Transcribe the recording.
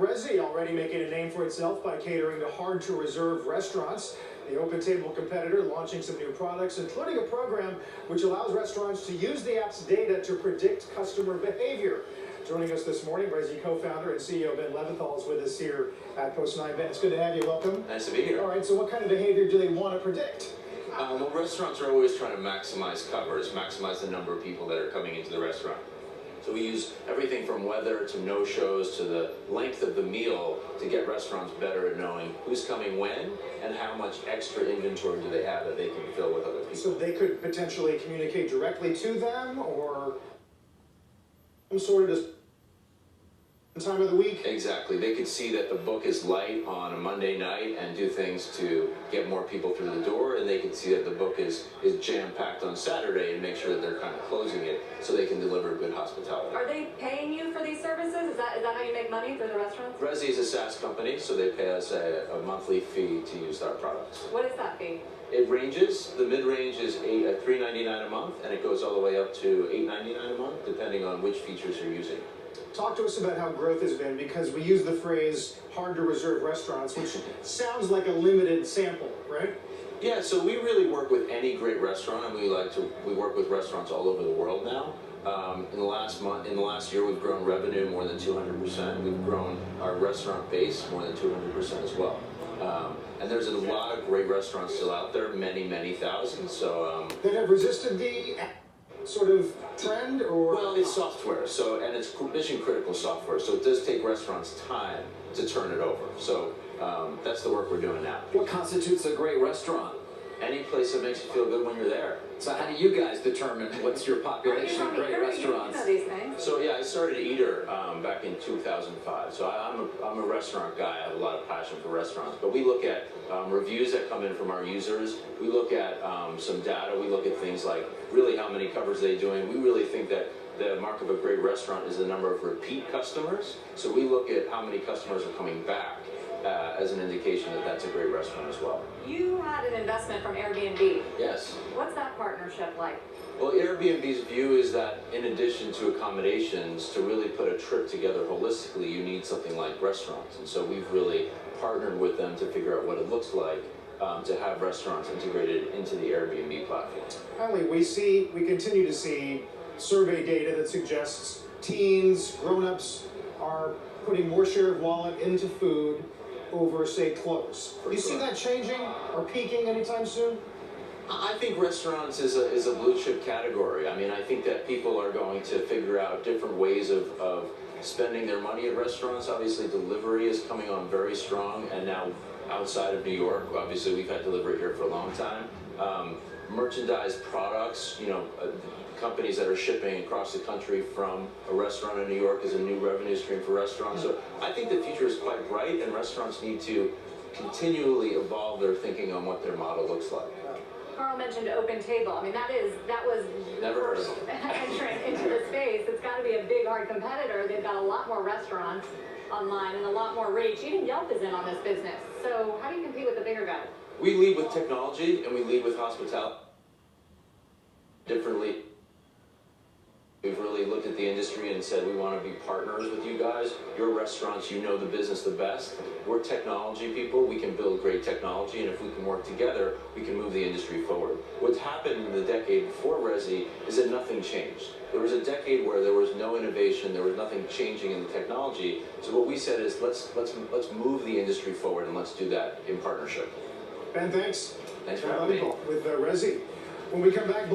Resy already making a name for itself by catering to hard-to-reserve restaurants. The Open Table competitor launching some new products, including a program which allows restaurants to use the app's data to predict customer behavior. Joining us this morning, Resy co-founder and CEO Ben Leventhal is with us here at Post 9. Ben, it's good to have you. Welcome. Nice to be here. All right, so what kind of behavior do they want to predict? Well, restaurants are always trying to maximize covers, maximize the number of people that are coming into the restaurant. So we use everything from weather to no-shows to the length of the meal to get restaurants better at knowing who's coming when and how much extra inventory do they have that they can fill with other people. So they could potentially communicate directly to them, or some sort of time of the week? Exactly. They could see that the book is light on a Monday night and do things to get more people through the door, and they could see that the book is jam-packed on Saturday and make sure that they're kind of closing it so they can deliver good hospitality. Are they paying you for these services? Is that how you make money for the restaurants? Resy is a SaaS company, so they pay us a monthly fee to use our products. What is that fee? It ranges. The mid-range is $3.99 a month, and it goes all the way up to $8.99 a month, depending on which features you're using. Talk to us about how growth has been, because we use the phrase hard-to-reserve restaurants, which sounds like a limited sample, right? Yeah, so we really work with any great restaurant, and we work with restaurants all over the world now. In the last year, we've grown revenue more than 200%. We've grown our restaurant base more than 200% as well. And there's a lot of great restaurants still out there, many thousands. So that have resisted the sort of trend, or? Well, it's software, and it's mission-critical software, so it does take restaurants time to turn it over. So that's the work we're doing now. What constitutes a great restaurant? Any place that makes you feel good when you're there. So how do you guys determine what's your population of great restaurants? You know these things. So yeah, I started Eater back in 2005. So I'm a restaurant guy. I have a lot of passion for restaurants. But we look at reviews that come in from our users. We look at some data. We look at things like really how many covers they're doing. We really think that the mark of a great restaurant is the number of repeat customers. So we look at how many customers are coming back as an indication that that's a great restaurant as well. You had an investment from Airbnb. Yes. What's that partnership like? Well, Airbnb's view is that in addition to accommodations, to really put a trip together holistically, you need something like restaurants. And so we've really partnered with them to figure out what it looks like to have restaurants integrated into the Airbnb platform. Finally, we continue to see survey data that suggests teens, grown-ups are putting more share of wallet into food over, say, clothes. Do you see that changing or peaking anytime soon? I think restaurants is a blue chip category. I mean, I think that people are going to figure out different ways of spending their money at restaurants. Obviously, delivery is coming on very strong, and now outside of New York, obviously we've had delivery here for a long time. Merchandise products, companies that are shipping across the country from a restaurant in New York is a new revenue stream for restaurants. So I think the future is quite bright, and restaurants need to continually evolve their thinking on what their model looks like. Carl mentioned Open Table. I mean, that was Never heard of first entrant into the space. It's got to be a big, hard competitor. They've got a lot more restaurants online and a lot more reach. Even Yelp is in on this business. So how do you compete with the bigger guys? We lead with technology, and we lead with hospitality differently. We've really looked at the industry and said we want to be partners with you guys. Your restaurants, you know the business the best. We're technology people. We can build great technology, and if we can work together, we can move the industry forward. What's happened in the decade before Resy is that nothing changed. There was a decade where there was no innovation, there was nothing changing in the technology. So what we said is let's move the industry forward, and let's do that in partnership. Ben, thanks. Thanks for having me. With Resy. When we come back,